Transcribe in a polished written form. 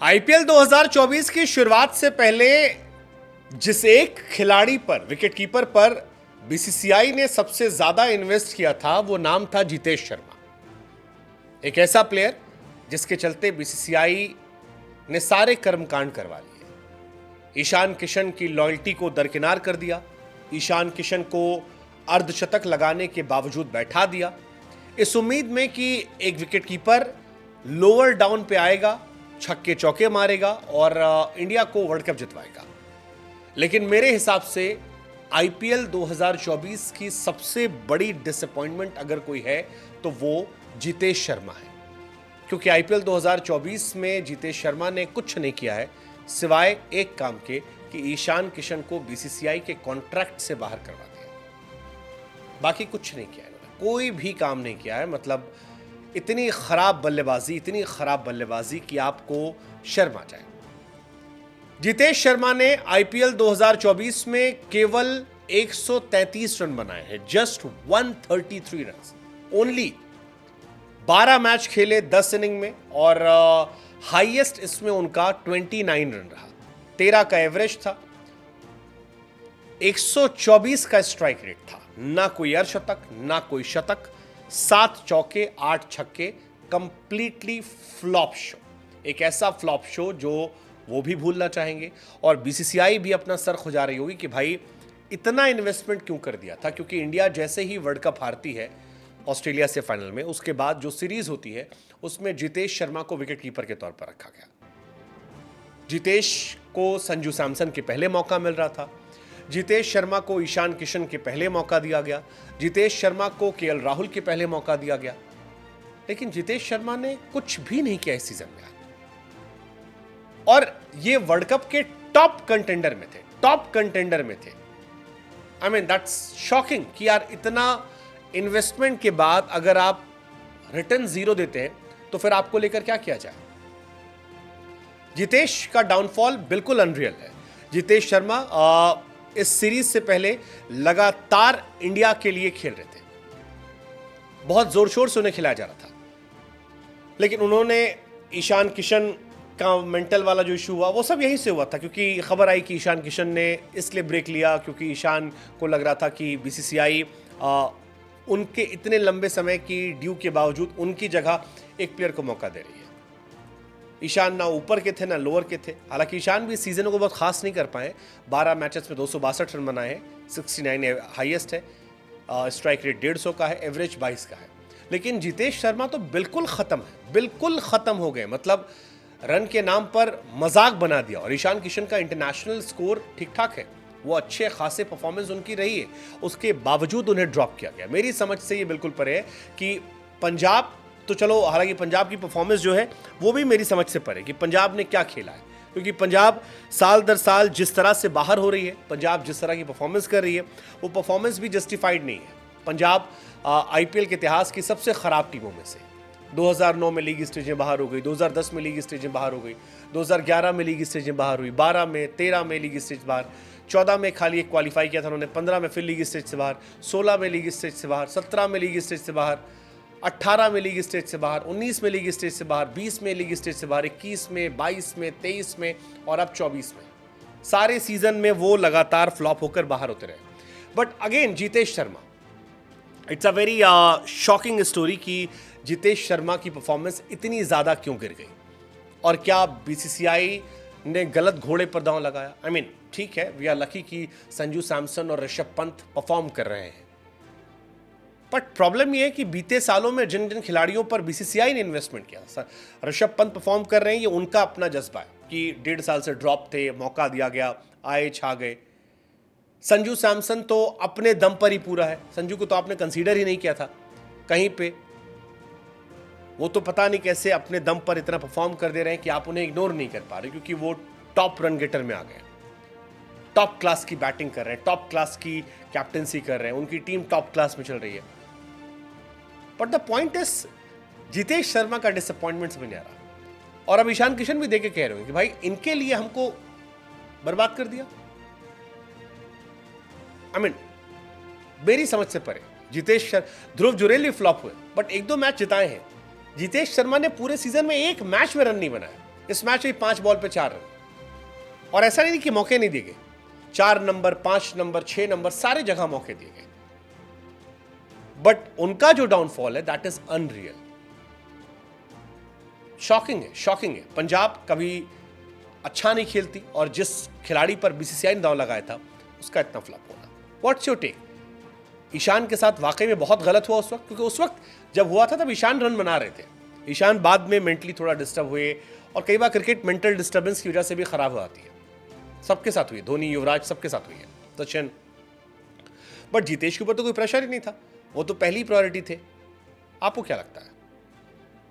IPL 2024 की शुरुआत से पहले जिस एक खिलाड़ी पर, विकेटकीपर पर बीसीसीआई ने सबसे ज्यादा इन्वेस्ट किया था, वो नाम था जितेश शर्मा। एक ऐसा प्लेयर जिसके चलते बीसीसीआई ने सारे कर्मकांड करवा लिए। ईशान किशन की लॉयल्टी को दरकिनार कर दिया, ईशान किशन को अर्धशतक लगाने के बावजूद बैठा दिया, इस उम्मीद में कि एक विकेटकीपर लोअर डाउन पे आएगा, छक्के चौके मारेगा और इंडिया को वर्ल्ड कप जितवाएगा। लेकिन मेरे हिसाब से आईपीएल 2024 की सबसे बड़ी डिसअपॉइंटमेंट अगर कोई है तो वो जितेश शर्मा है। क्योंकि आईपीएल 2024 में जितेश शर्मा ने कुछ नहीं किया है सिवाय एक काम के कि ईशान किशन को बीसीसीआई के कॉन्ट्रैक्ट से बाहर करवा दिया। बाकी कुछ नहीं किया इन्होंने, कोई भी काम नहीं किया है। मतलब इतनी खराब बल्लेबाजी कि आपको शर्म आ जाए। जितेश शर्मा ने आईपीएल 2024 में केवल 133 रन बनाए हैं, जस्ट 133 रन ओनली। 12 मैच खेले 10 इनिंग में और हाईएस्ट इसमें उनका 29 रन रहा। 13 का एवरेज था, 124 का स्ट्राइक रेट था, ना कोई अर्धशतक ना कोई शतक, 7 चौके 8 छक्के, कंप्लीटली फ्लॉप शो। एक ऐसा फ्लॉप शो जो वो भी भूलना चाहेंगे और बीसीसीआई भी अपना सर खुजा रही होगी कि भाई इतना इन्वेस्टमेंट क्यों कर दिया था। क्योंकि इंडिया जैसे ही वर्ल्ड कप हारती है ऑस्ट्रेलिया से फाइनल में, उसके बाद जो सीरीज होती है उसमें जितेश शर्मा को विकेटकीपर के तौर पर रखा गया। जितेश को संजू सैमसन के पहले मौका मिल रहा था, जितेश शर्मा को ईशान किशन के पहले मौका दिया गया, जितेश शर्मा को केएल राहुल के पहले मौका दिया गया। लेकिन जितेश शर्मा ने कुछ भी नहीं किया इस सीजन में और ये वर्ल्ड कप के टॉप कंटेंडर में थे। आई मीन दैट्स शॉकिंग कि यार इतना इन्वेस्टमेंट के बाद अगर आप रिटर्न जीरो देते हैं तो फिर आपको लेकर क्या किया जाए। जितेश का डाउनफॉल बिल्कुल अनरियल है। जितेश शर्मा इस सीरीज से पहले लगातार इंडिया के लिए खेल रहे थे, बहुत जोर शोर से उन्हें खिलाया जा रहा था। लेकिन उन्होंने ईशान किशन का मेंटल वाला जो इशू हुआ वो सब यहीं से हुआ था। क्योंकि खबर आई कि ईशान किशन ने इसलिए ब्रेक लिया क्योंकि ईशान को लग रहा था कि बीसीसीआई उनके इतने लंबे समय की ड्यू के बावजूद उनकी जगह एक प्लेयर को मौका दे रही है। ईशान ना ऊपर के थे ना लोअर के थे। हालांकि ईशान भी सीजन को बहुत खास नहीं कर पाए, 12 मैचेस में 262 रन बनाए हैं, 69 हाईएस्ट है, स्ट्राइक रेट 150 का है, एवरेज 22 का है। लेकिन जितेश शर्मा तो बिल्कुल खत्म हो गए। मतलब रन के नाम पर मजाक बना दिया। और ईशान किशन का इंटरनेशनल स्कोर ठीक ठाक है, वो अच्छे खासे परफॉर्मेंस उनकी रही है, उसके बावजूद उन्हें ड्रॉप किया गया। मेरी समझ से ये बिल्कुल परे है कि पंजाब तो चलो, हालांकि पंजाब की परफॉर्मेंस जो है वो भी मेरी समझ से परे कि पंजाब ने क्या खेला है। क्योंकि पंजाब साल दर साल जिस तरह से बाहर हो रही है, पंजाब जिस तरह की परफॉर्मेंस कर रही है, वो परफॉर्मेंस भी जस्टिफाइड नहीं है। पंजाब आईपीएल के इतिहास की सबसे खराब टीमों में से 2009 में लीग स्टेजें बाहर हो गई, 2010 में लीग स्टेजें बाहर हो गई, 2011 में लीग स्टेजें बाहर हुई, 12 में, 13 में लीग स्टेज बाहर, 14 में खाली एक क्वालिफाई किया था उन्होंने, 15 में फिर लीग स्टेज से बाहर, 16 में लीग स्टेज से बाहर, 17 में लीग स्टेज से बाहर, 18 में लीग स्टेज से बाहर, 19 में लीग स्टेज से बाहर, 20 में लीग स्टेज से बाहर, 21 में, 22 में, 23 में और अब 24 में। सारे सीजन में वो लगातार फ्लॉप होकर बाहर होते रहे। But again Jitesh Sharma, it's a very shocking story कि जितेश शर्मा की परफॉर्मेंस इतनी ज़्यादा क्यों गिर गई और क्या बीसीसीआई ने गलत घोड़े पर दांव लगाया। आई मीन ठीक है, वी आर लकी कि संजू सैमसन और ऋषभ पंत परफॉर्म कर रहे हैं। बट प्रॉब्लम यह है कि बीते सालों में जिन जिन खिलाड़ियों पर बीसीसीआई ने इन्वेस्टमेंट किया, ऋषभ पंत परफॉर्म कर रहे हैं, ये उनका अपना जज्बा है कि 1.5 साल से ड्रॉप थे, मौका दिया गया, आए छा गए। संजू सैमसन तो अपने दम पर ही पूरा है। संजू को तो आपने कंसीडर ही नहीं किया था कहीं पे, वो तो पता नहीं कैसे अपने दम पर इतना परफॉर्म कर दे रहे हैं कि आप उन्हें इग्नोर नहीं कर पा रहे, क्योंकि वो टॉप रन गेटर में आ गए, टॉप क्लास की बैटिंग कर रहे हैं, टॉप क्लास की कैप्टेंसी कर रहे हैं, उनकी टीम टॉप क्लास में चल रही है। But the point is Jitesh Sharma का डिसअपॉइंटमेंट समझ नहीं आ रहा। और अब ईशान किशन भी देके कह रहे हो कि भाई इनके लिए हमको बर्बाद कर दिया। आई मीन मेरी समझ से परे। ध्रुव जुरेल भी फ्लॉप हुए बट 1-2 मैच जिताए हैं। जितेश शर्मा ने पूरे सीजन में एक मैच में रन नहीं बनाया। इस मैच में 5 बॉल पे 4 रन, और ऐसा नहीं कि मौके नहीं दिए गए, 4 नंबर, 5 नंबर, 6 नंबर, सारे जगह मौके दिए गए। बट उनका जो डाउनफॉल है दैट इज अनरियल। शॉकिंग है, शॉकिंग है। पंजाब कभी अच्छा नहीं खेलती और जिस खिलाड़ी पर बीसीसीआई ने दांव लगाया था उसका इतना फ्लॉप होना। What's your take? ईशान के साथ वाकई में बहुत गलत हुआ उस वक्त, क्योंकि उस वक्त जब हुआ था तब ईशान रन बना रहे थे। ईशान बाद में मेंटली थोड़ा डिस्टर्ब हुए, और कई बार क्रिकेट मेंटल डिस्टर्बेंस की वजह से भी खराब हो जाती है। सबके साथ हुई, धोनी, युवराज, सबके साथ हुई है, सचिन। बट जितेश के ऊपर तो कोई प्रेशर ही नहीं था, वो तो पहली प्रायोरिटी थे। आपको क्या लगता है?